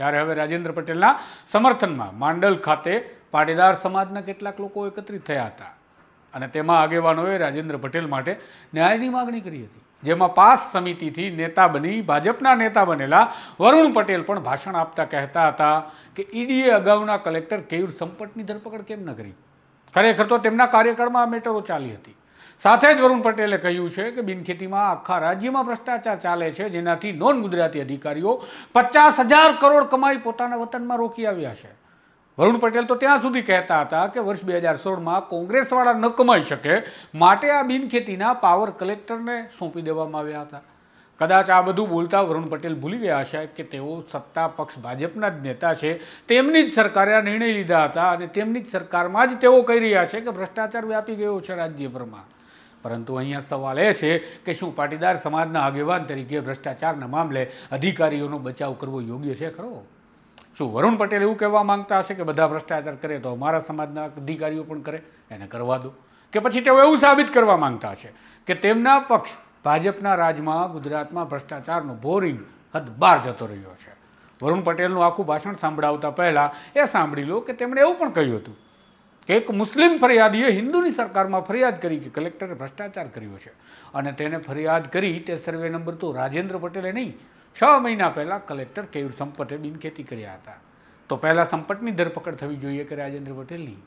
ત્યારે હવે રાજેન્દ્ર પટેલના સમર્થનમાં માંડલ ખાતે પાટીદાર સમાજના કેટલાક લોકો એકત્રિત થયા હતા અને તેમાં આગેવાનોએ રાજેન્દ્ર પટેલ માટે ન્યાયની માગણી કરી હતી, જેમાં પાસ સમિતિથી નેતા બની ભાજપના નેતા બનેલા વરુણ પટેલ પણ ભાષણ આપતા કહેતા હતા કે ઈડીએ અગાઉના કલેક્ટર કેયુર સંપતની ધરપકડ કેમ ન કરી. ખરેખર તો તેમના કાર્યકાળમાં આ મેટરો ચાલી હતી. સાથે જ વરુણ પટેલે કહ્યું છે કે બિનખેતીમાં આખા રાજ્યમાં ભ્રષ્ટાચાર ચાલે છે, જેનાથી નોન ગુજરાતી અધિકારીઓ 50,000 કરોડ કમાઈ પોતાના વતનમાં રોકી આવ્યા છે. વરુણ પટેલ તો ત્યાં સુધી કહેતા હતા કે વર્ષ 2016માં કોંગ્રેસવાળા ન કમાઈ શકે માટે આ બિનખેતીના પાવર કલેક્ટરને સોંપી દેવામાં આવ્યા હતા. કદાચ આ બધું બોલતા વરુણ પટેલ ભૂલી ગયા છે કે તેઓ સત્તા પક્ષ ભાજપના જ નેતા છે, તેમની જ સરકારે આ નિર્ણય લીધા હતા અને તેમની જ સરકારમાં જ તેઓ કહી રહ્યા છે કે ભ્રષ્ટાચાર વ્યાપી ગયો છે રાજ્યભરમાં. પરંતુ અહીંયા સવાલ એ છે કે શું પાટીદાર સમાજના આગેવાન તરીકે ભ્રષ્ટાચારના મામલે અધિકારીઓનો બચાવ કરવો યોગ્ય છે ખરો? શું વરુણ પટેલ એવું કહેવા માંગતા હશે કે બધા ભ્રષ્ટાચાર કરે તો અમારા સમાજના અધિકારીઓ પણ કરે, એને કરવા દો? કે પછી તેઓ એવું સાબિત કરવા માંગતા હશે કે તેમના પક્ષ ભાજપના રાજમાં ગુજરાતમાં ભ્રષ્ટાચારનો બોરિંગ હદ બહાર જતો રહ્યો છે? વરુણ પટેલનું આખું ભાષણ સાંભળાવતા પહેલાં એ સાંભળી લો કે તેમણે એવું પણ કહ્યું હતું કે એક મુસ્લિમ ફરિયાદીએ હિન્દુની સરકારમાં ફરિયાદ કરી કે કલેક્ટરે ભ્રષ્ટાચાર કર્યો છે અને તેને ફરિયાદ કરી તે સર્વે નંબર તો રાજેન્દ્ર પટેલે નહીં, 6 મહિના પહેલાં કલેક્ટર કેયુર સંપતે બિનખેતી કર્યા હતા. તો પહેલાં સંપતની ધરપકડ થવી જોઈએ કે રાજેન્દ્ર પટેલની?